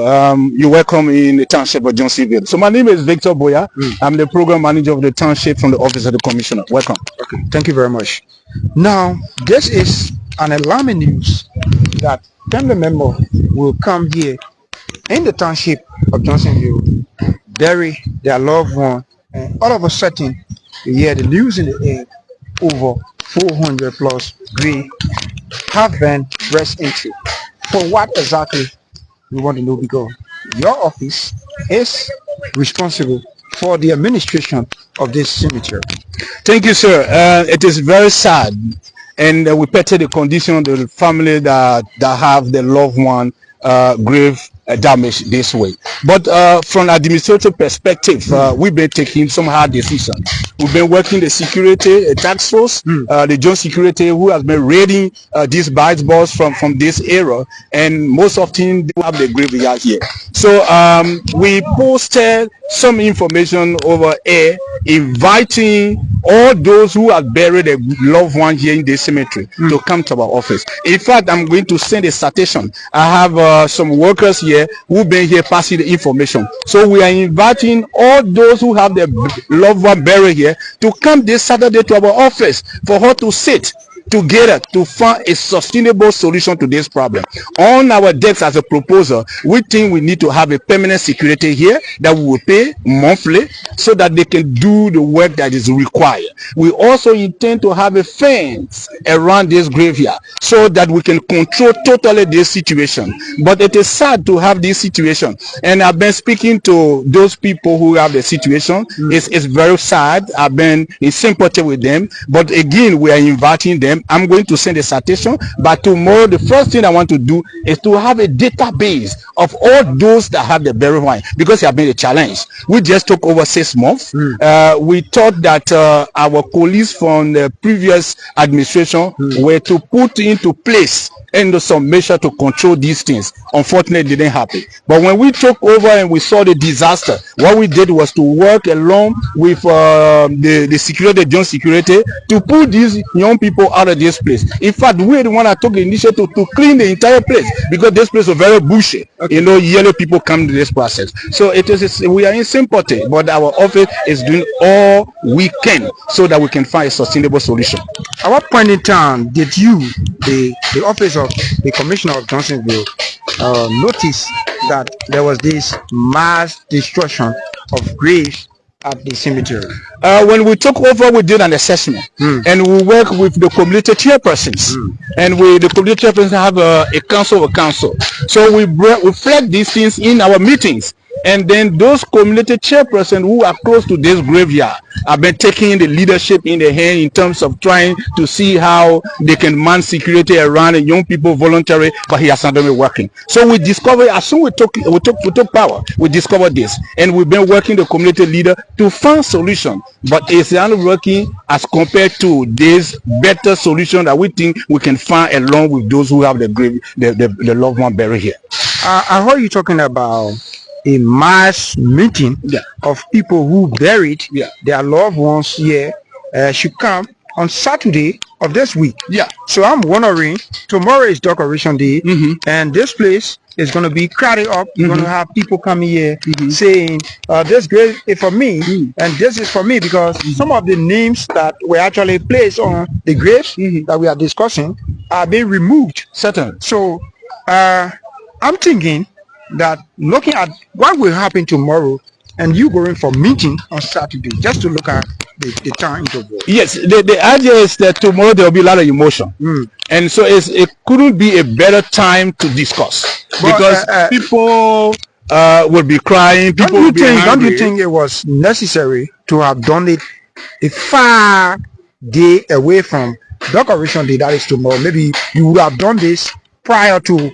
You're welcome in the township of Johnsonville. So my name is Victor Boya. I'm the program manager of the township from the office of the commissioner. Welcome. Okay. Thank you very much. Now, this is an alarming news that family member will come here in the township of Johnsonville, bury their loved one, and all of a sudden you hear the news in the air. Over 400 plus grave have been rest into. For what exactly we want to know, because your office is responsible for the administration of this cemetery. Thank you, sir. It is very sad, and we pity the condition of the family that have the loved one grave damage this way. But from administrative perspective, we've been taking some hard decisions. We've been working the security task force, the joint security, who has been raiding these bites balls from this area, and most often they have the graveyard here. So we posted some information over air inviting all those who have buried a loved one here in this cemetery to come to our office. In fact, I'm going to send a citation. I have some workers here who've been here passing the information. So we are inviting all those who have their loved one buried here to come this Saturday to our office for her to sit together to find a sustainable solution to this problem. On our decks as a proposal, we think we need to have a permanent security here that we will pay monthly so that they can do the work that is required. We also intend to have a fence around this graveyard so that we can control totally this situation. But it is sad to have this situation, and I've been speaking to those people who have the situation. It's very sad. I've been in sympathy with them, but again, we are inviting them. I'm going to send a citation, but tomorrow the first thing I want to do is to have a database of all those that have the burial wine, because it has been a challenge. We just took over 6 months. We thought that our colleagues from the previous administration were to put into place and some measure to control these things. Unfortunately, it didn't happen. But when we took over and we saw the disaster, what we did was to work along with the security, the joint security, to put these young people out of this place. In fact, we are the one that took the initiative to clean the entire place, because this place was very bushy. Okay. You know, yellow people come to this process. So it is, we are in sympathy, but our office is doing all we can so that we can find a sustainable solution. At what point in time did you, the office of the commissioner of Johnsonville, notice that there was this mass destruction of graves at the cemetery? When we took over, we did an assessment, and we work with the community chairpersons, and the community chairpersons have a council. So we reflect these things in our meetings. And then those community chairpersons who are close to this graveyard have been taking the leadership in the hand in terms of trying to see how they can man security around the young people voluntary, but he has not been working. So we discovered, as soon as we took power, we discovered this, and we've been working the community leader to find solution, but it's not working as compared to this better solution that we think we can find along with those who have the grave, the loved one buried here. I heard you talking about a mass meeting of people who buried their loved ones here should come on Saturday of this week. So I'm wondering, tomorrow is decoration day, and this place is going to be crowded up. You're going to have people coming here saying, this grave is for me, and this is for me, because some of the names that were actually placed on the graves that we are discussing are being removed. Certainly. So I'm thinking that looking at what will happen tomorrow, and you going for meeting on Saturday just to look at the town interval. Yes, the idea is that tomorrow there will be a lot of emotion, and so it couldn't be a better time to discuss, because people will be crying. People will be angry. Don't you think it was necessary to have done it a far day away from decoration day, that is tomorrow? Maybe you would have done this prior to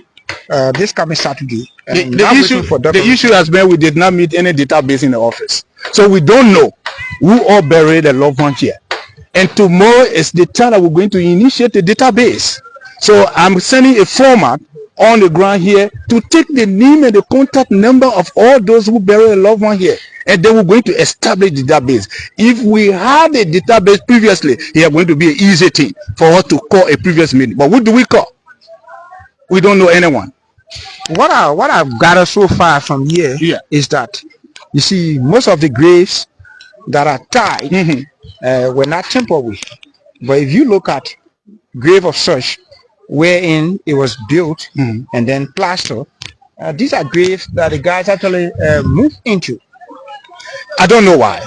this coming Saturday. The issue has been we did not meet any database in the office, so we don't know who all buried a loved one here. And tomorrow is the time that we're going to initiate the database. So I'm sending a format on the ground here to take the name and the contact number of all those who bury a loved one here, and then we're going to establish the database. If we had a database previously, it's going to be an easy thing for us to call a previous meeting. But who do we call? We don't know anyone. What I've gathered so far from here is that, you see, most of the graves that are tied were not temporary. But if you look at grave of such wherein it was built and then plastered, these are graves that the guys actually moved into. I don't know why.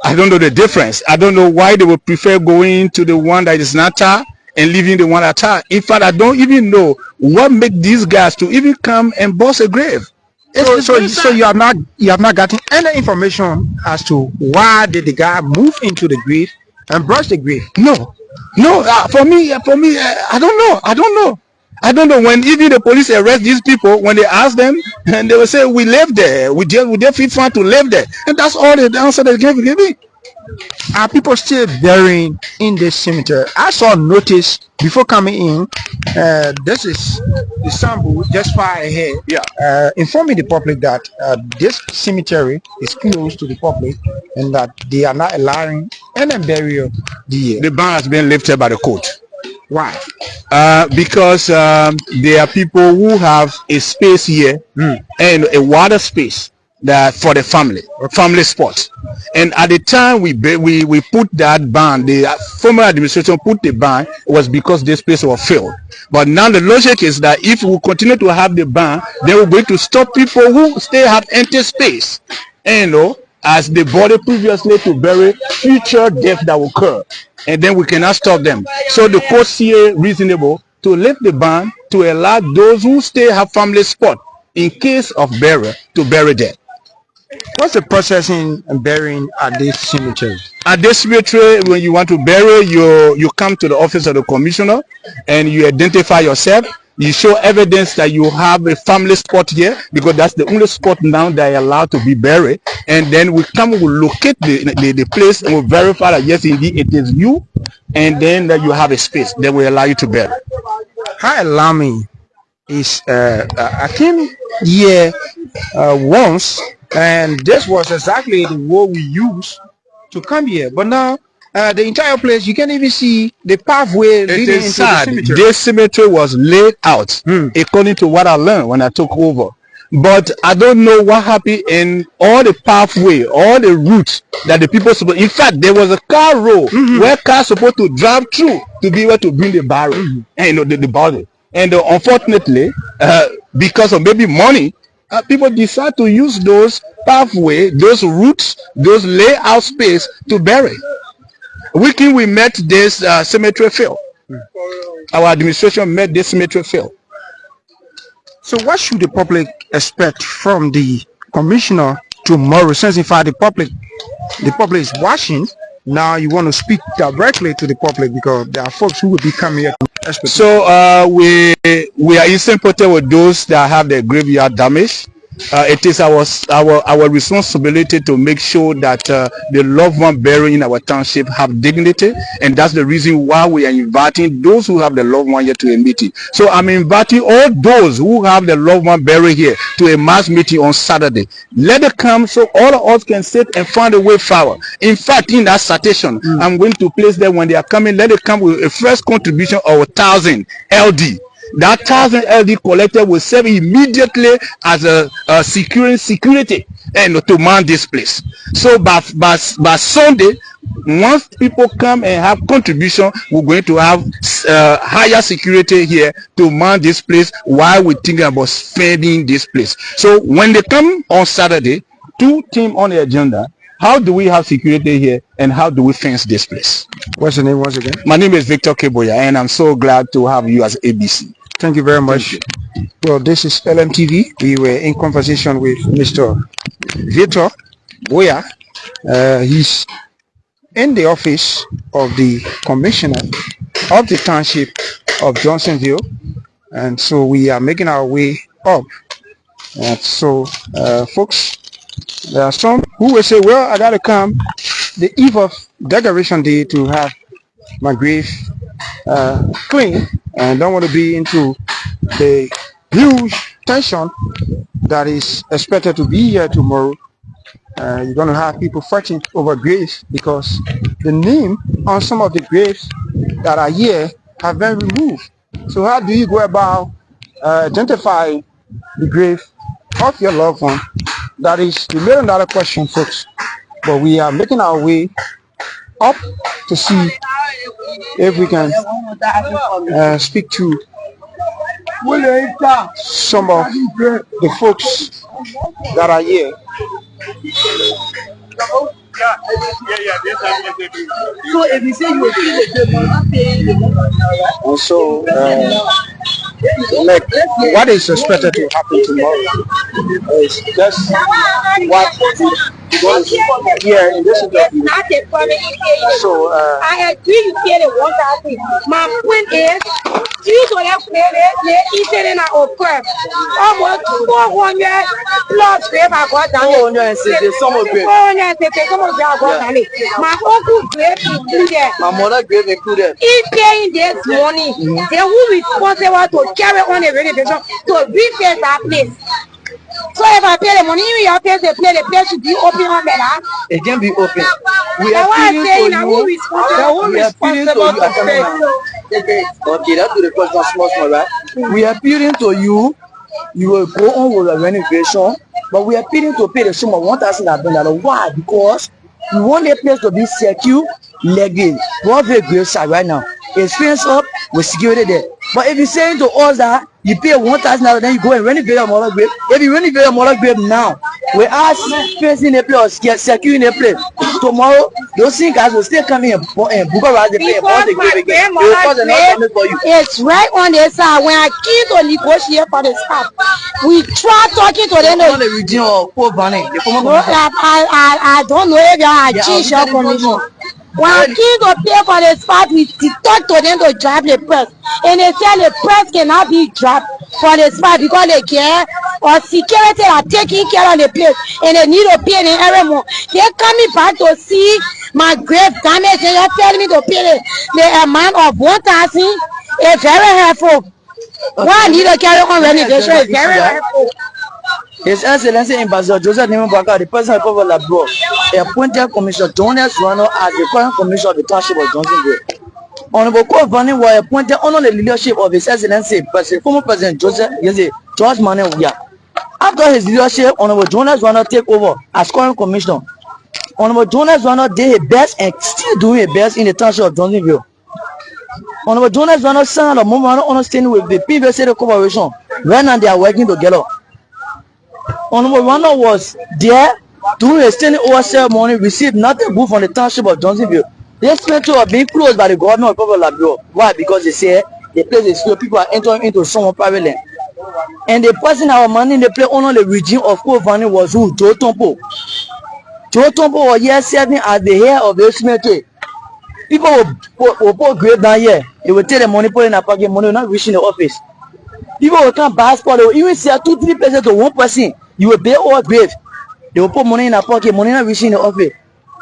I don't know the difference. I don't know why they would prefer going to the one that is not tied and leaving the one that tied. In fact, I don't even know what made these guys to even come and bust a grave. So you have not gotten any information as to why did the guy move into the grave and brush the grave? No. For me, I don't know. When even the police arrest these people, when they ask them, and they will say, "We live there. We just feel fine to live there," and that's all the answer they give me. Are people still burying in this cemetery? I saw a notice before coming in. This is the sample just far ahead. Informing the public that this cemetery is closed to the public and that they are not allowing any burial here. The ban has been lifted by the court. Why? Because there are people who have a space here and a water space that for the family spot, and at the time we put that ban, the former administration put the ban, was because this place was filled. But now the logic is that if we continue to have the ban, then we're going to stop people who still have empty space, and as the body previously to bury future death that will occur, and then we cannot stop them. So the court see it reasonable to lift the ban to allow those who still have family spot in case of burial to bury them. What's the process in burying at this cemetery? At this cemetery, when you want to bury, you come to the office of the commissioner and you identify yourself. You show evidence that you have a family spot here, because that's the only spot now that are allowed to be buried. And then we locate the place and we verify that yes, indeed, it is you. And then that you have a space that will allow you to bury. How alarming is I came here once, and this was exactly the road we used to come here. But now the entire place, you can't even see the pathway leading into the cemetery. This cemetery was laid out according to what I learned when I took over. But I don't know what happened in all the pathway, all the routes that the people supposed. In fact, there was a car road where cars supposed to drive through to be able to bring the barrel and the body. And unfortunately, because of maybe money, people decide to use those pathway, those routes, those layout space to bury. We met this cemetery field. Our administration met this cemetery field. So what should the public expect from the commissioner tomorrow? Since in fact the public is watching, now you want to speak directly to the public, because there are folks who will be coming here. So we are in sympathy with those that have their graveyard damage. It is our responsibility to make sure that the loved one buried in our township have dignity, and that's the reason why we are inviting those who have the loved one here to a meeting. So I'm inviting all those who have the loved one buried here to a mass meeting on Saturday. Let them come so all of us can sit and find a way forward. In fact, in that citation, I'm going to place them when they are coming. Let them come with a first contribution of 1,000 LD. That 1,000 LD collected will serve immediately as a security and to man this place. So by Sunday, once people come and have contribution, we're going to have higher security here to man this place while we're thinking about spending this place. So when they come on Saturday, 2 teams on the agenda. How do we have security here, and how do we fence this place? What's your name once again? My name is Victor Keboya, and I'm so glad to have you as ABC. Thank you very much. Well, this is LMTV. We were in conversation with Mr. Victor Boya. He's in the office of the commissioner of the township of Johnsonville, and so we are making our way up. And so, folks, there are some who will say, well, I gotta come the eve of Decoration Day to have my grave clean. and don't want to be into the huge tension that is expected to be here tomorrow. You're going to have people fighting over graves because the name on some of the graves that are here have been removed. So how do you go about identifying the grave of your loved one? That is the $1 million question, folks. But we are making our way up to see if we can speak to some of the folks that are here. So if you say you will pay the bill, you're not paying the money. And so, like, what is expected to happen tomorrow is just what here in this interview. So, I agree you pay the 1,000. My point is, due to that eating in our crap, almost 400 plus grave I got down. 460, some of grave. 460, some of grave I got down. My uncle grave included. My mother grave included. If paying this money, then who responsible to carry on the renovation to reface that place? So if I pay the money, even your place, the place should be open on the land. It can be open. We are appealing to you. We are appealing to you. Okay, that's to the question small, right? We are appealing to you. You will go on with the renovation, but we are appealing to pay the sum of $1,000. Why? Because we want the place to be secure, legal. We have a great side right now. It's fenced up with security there. But if you're saying to us that you pay $1,000, then you go and renovate a mother grave. If you renovate a mother grave now, we are facing a place or securing a place. Tomorrow, those things guys will still come in and book around the grave again. It's right on the side. When I came to negotiate for the staff, we tried talking to them. The region of Poor Bunny. I don't know if you are change your commission. When I came to pay for the spot, we talked to them to drive the press. And they said the press cannot be dropped for the spot because they care or security are taking care of the place and they need to pay them every month. They're coming back to see my grave damage and they're telling me to pay the amount of 1,000. It's very helpful. Why I need to carry on renovation is very helpful. His Excellency Ambassador Joseph Nimubaka, the President of LIBERIA, appointed Commissioner Jonas Rano as the current Commissioner of the Township of Johnsonville. Honorable Kovani was appointed under the leadership of His Excellency former President George Manuel. After his leadership, Honorable Jonas Rano take over as current Commissioner. Honorable Jonas Rano did his best and still doing his best in the Township of Johnsonville. Honorable Jonas Rano signed a memorandum of understanding with the previous state corporation. Right now they are working together. Honorable Rano was there during a standing over ceremony, received nothing good from the Township of Johnsonville. This cemetery was being closed by the government of LIBERIA. Why? Because they say the place is filled, people are entering into someone private land. And the person our money in the place under the regime of Kovani was who? Joe Tompo. Joe Tompo was here serving as the head of the cemetery. People will put grave down here. They will take the money, put in a pocket, money will not reach in the office. People will come buy spot, they will even sell 2-3 pesos to one person. You will pay all grave. They will put money in a pocket, money not reaching the office.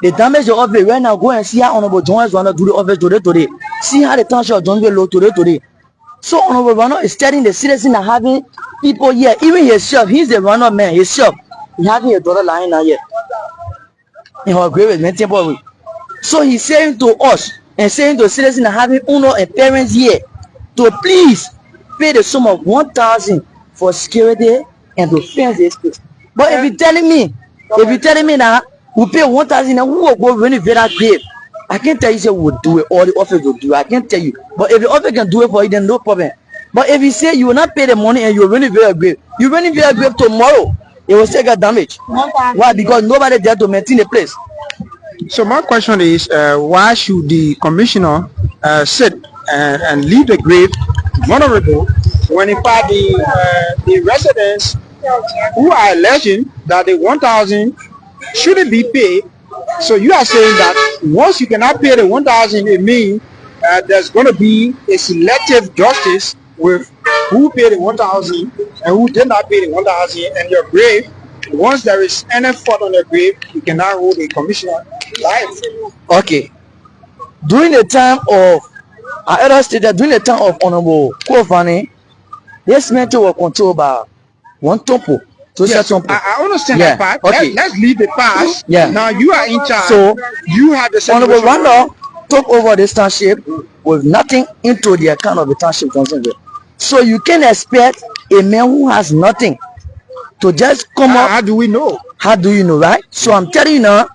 They damage the office. Right now, go and see how Honorable Jonas Rano do the office today. See how the Township of Johnsonville look today. So Honorable Rano is telling the citizens that having people here, even himself, he's the Rano man, himself. He having a daughter lying now here. In her grave is temporary. So he's saying to us and saying to citizens that having owner and parents here to please pay the sum of 1,000 for security and to fence this place. But if you're telling me that we pay 1,000 and who will go renovate that grave, I can't tell you say we will do it, or the office will do it. I can't tell you. But if the office can do it for you, then no problem. But if you say you will not pay the money and you will renovate a grave, you renovate a grave tomorrow, it will still get damaged. Why? Because nobody there to maintain the place. So my question is, why should the commissioner sit and leave the grave vulnerable when in fact the residents who are alleging that the 1,000 shouldn't be paid? So you are saying that once you cannot pay the 1,000, it means there's going to be a selective justice with who paid the 1,000 and who did not pay the 1,000, and your grave, once there is any fault on your grave, you cannot hold a commissioner liable. Okay. During the time of our elder stated during the time of Honorable Kofani, this cemetery was controlled by one temple. Yes, I understand that part. Okay. Let's leave the past. Yeah. Now you are in charge. So you have the Honorable Randall took over this township with nothing into the account of the township Johnsonville. So you can expect a man who has nothing to just come up. How do we know? How do you know, right? So I'm telling you now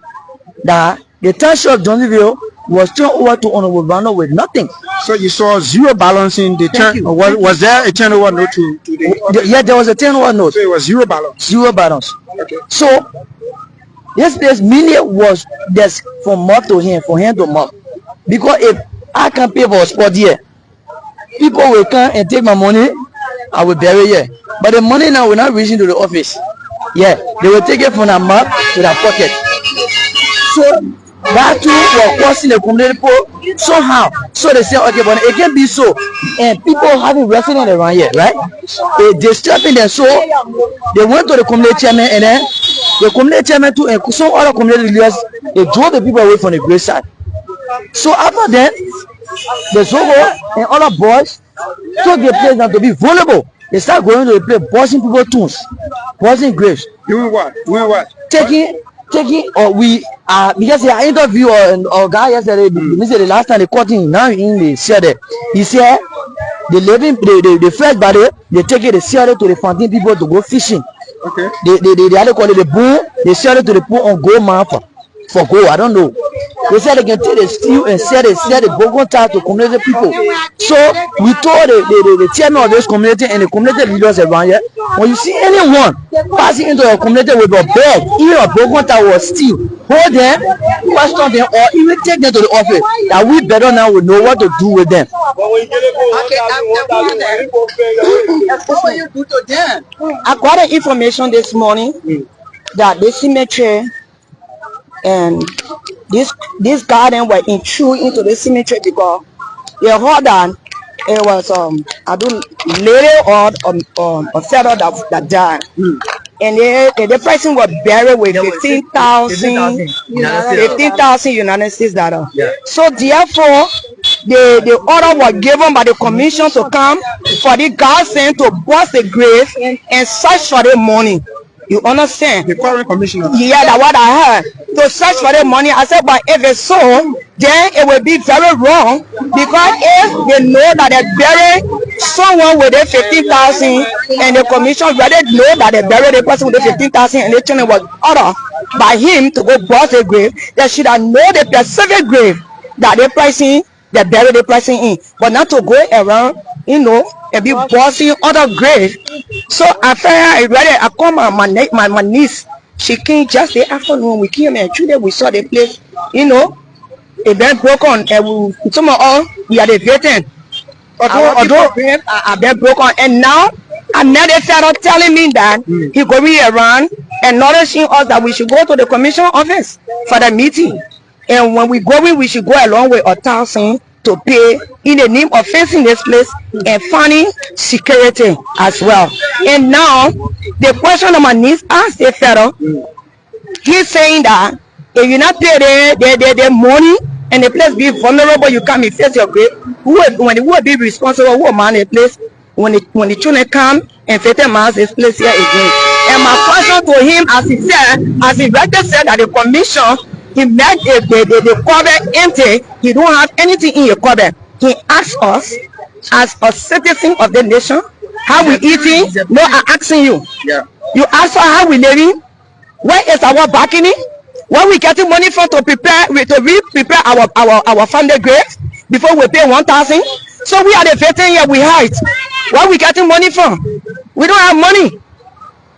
that the township of Johnsonville was turned over to Honorable Randall with nothing. So you saw zero balance in the turn. Was there a turnover note to the? Yeah, there was a turnover note. So it was zero balance. Zero balance. Okay. So this place mainly was just from month to him, from hand to month. Because if I can pay for a spot here, people will come and take my money, I will bury here. But the money now will not reach into the office. Yeah, they will take it from their mouth to their pocket. So that too was causing the community people somehow. So they say, okay, but it can be so. And people having resident around here, right? They disturbing them. So they went to the community chairman, and then the community chairman too, and some other community leaders, they drove the people away from the graveside. So after that, the Zogo and other boys took the place now to be vulnerable. They start going to the place, busting people's tombs, busting graves. Doing what? Doing what? Taking, or we because I interviewed a guy yesterday. The last time they caught him, now he said that he said the first body they take it, they sell it to the fountain people to go fishing. Okay. They had to call it the bull. They sell it to the pool on gold mine for gold. I don't know. They said they can take the steel and sell the Bogon tire to community people. So we told the chairman of this community and the community leaders around here, when you see anyone passing into your community with a bag, even a Bogon tire or steel, hold them, question them, or even take them to the office. That we better now will know what to do with them. I got the information this morning that the cemetery and this garden were intrude into the cemetery because they heard that it was I don't lady or a fellow that died. And the person was buried with 15,000 United States dollars. So therefore the order was given by the commission to come for the garrison to bust the grave and search for the money. You understand? The current commissioner. Yeah, that's what I heard. To search for the money. I said, but if it's so, then it will be very wrong. Because if they know that they buried someone with the 15,000 and the commission rather know that they buried the person with the 15,000 and the children was ordered by him to go bust the grave, they should have known the specific grave that the person, they buried the person in. But not to go around, you know, and be busting other grave. So after I read it, I called my niece. She came just the afternoon. We came and today we saw the place. You know, it then broke on, and some of all we are the veteran. Although I then broke on, and now I met a fellow telling me that he going around and noticing us that we should go to the commission office for the meeting. And when we go in, we should go along with 1,000 to pay in the name of fencing this place and funding security as well. And now the question of my niece asked the fellow, he's saying that if you not pay the money and the place be vulnerable, you come and face your grave, who will be responsible, who will man the place when the children come and face this place here again. And my question to him, as he rightly said that the commission, he made the cupboard empty. He don't have anything in your cupboard. He asked us, as a citizen of the nation, how we eating. No, I'm asking you. Yeah. You ask us how we living. Where is our balcony? Where we getting money from to prepare our family graves before we pay 1,000? So we are the veteran here. We hide. Where we getting money from? We don't have money.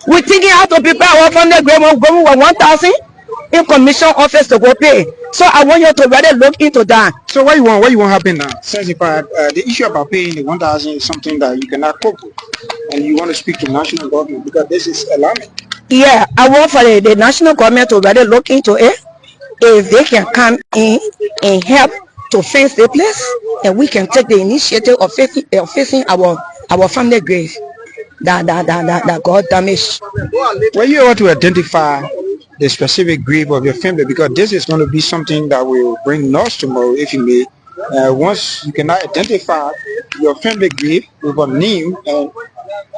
We thinking how to prepare our family grave. We're going with 1,000. In commission office to go pay. So I want you to really look into that. So what you want happen now? Since the issue about paying the 1,000 is something that you cannot cope with, and you want to speak to national government because this is alarming. Yeah, I want for the national government to really look into it. If they can come in and help to fence the place, and we can take the initiative of facing our family grave that got damaged. Were you able to identify the specific grave of your family, because this is going to be something that will bring loss tomorrow, if you may, Once you cannot identify your family grave with a name, and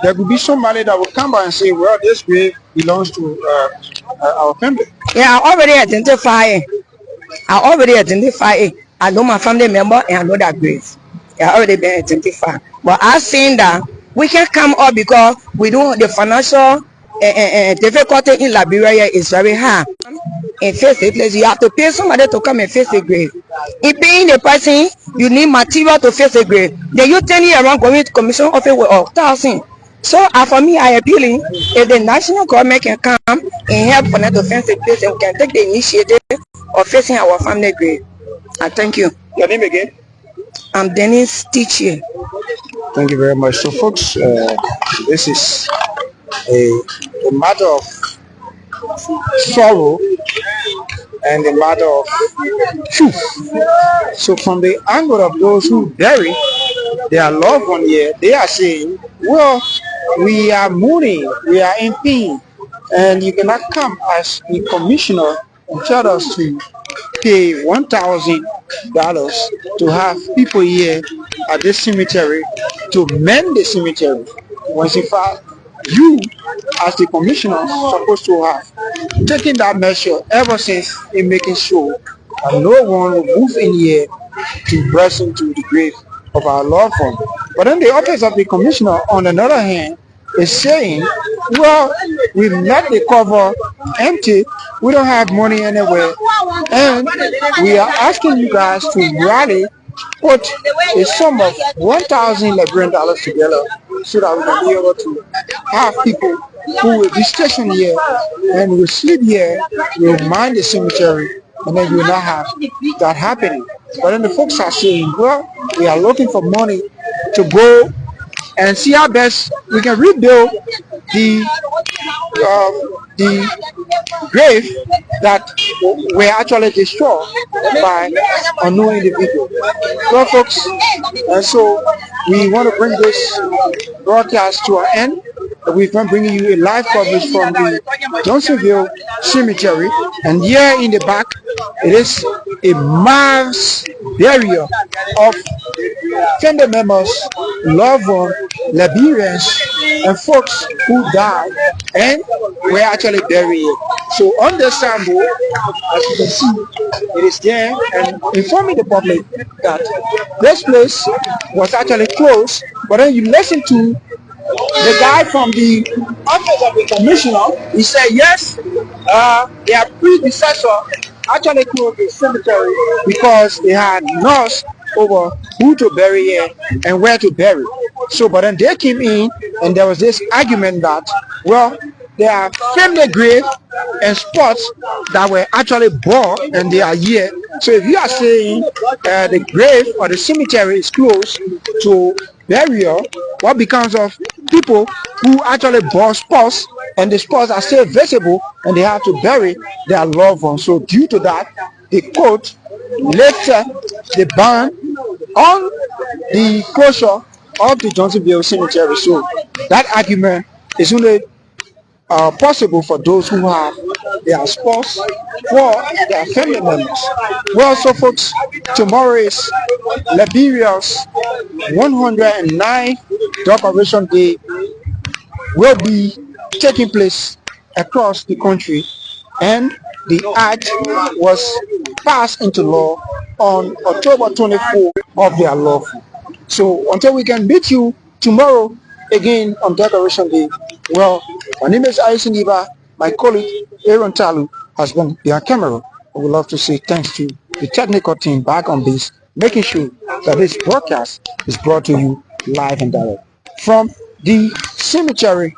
there will be somebody that will come by and say, well, this grave belongs to our family. Yeah, I already identify it. I know my family member and I know that grave. Yeah, already been identified. But I've seen that we can come up because we don't, the financial difficulty in Liberia is very high. In face the place, you have to pay somebody to come and face the grave. In paying the person, you need material to face the grave. Then you turn it around going to commission office with 1,000. So for me, I appealing if the national government can come and help for them to fence the place and we can take the initiative of facing our family grave. And thank you. Your name again? I'm Dennis Teacher. Thank you very much. So folks, this is a matter of sorrow and a matter of truth. So from the angle of those who bury their loved one here, they are saying, well, we are mourning, we are in pain, and you cannot come as the commissioner and tell us to pay $1,000 to have people here at this cemetery to mend the cemetery, when in fact you as the commissioner supposed to have taken that measure ever since in making sure that no one will move in here to burst into the grave of our loved one. But then the office of the commissioner, on the other hand, is saying, well, we've let the cover empty, we don't have money anywhere, and we are asking you guys to rally, put a sum of $1,000 together so that we can be able to have people who will be stationed here and will sleep here, will mind the cemetery, and then you will not have that happening. But then the folks are saying, well, we are looking for money to go and see how best we can rebuild the grave that were actually destroyed by unknown individuals. Well, folks, and so we want to bring this broadcast to an end. We've been bringing you a live coverage from the Johnsonville Cemetery, and here in the back, it is a mass burial of family members, loved ones, Liberians, and folks who died and were actually buried. So on the sample, as you can see, it is there and informing the public that this place was actually closed. But then you listen to the guy from the office of the commissioner, he said yes, their predecessor actually closed the cemetery because they had lost over who to bury here and where to bury. So, but then they came in and there was this argument that, well, there are family grave and spots that were actually bought and they are here. So if you are saying the grave or the cemetery is closed to burial, what becomes of people who actually bought spots and the spots are still visible and they have to bury their loved ones? So due to that, the court later the ban on the closure of the Johnsonville Cemetery. So that argument is only possible for those who have their spouse for their family members. Well, so folks, tomorrow is Liberia's 109th Decoration Day will be taking place across the country, and the act was passed into law on October 24th of their law. So until we can meet you tomorrow again on Decoration Day, well, my name is Aysin Iba. My colleague Aaron Talu has been behind camera. I would love to say thanks to the technical team back on base, making sure that this broadcast is brought to you live and direct from the cemetery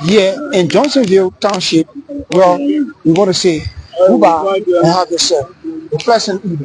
here in Johnsonville Township. Well, we want to say goodbye and have yourself a pleasant evening.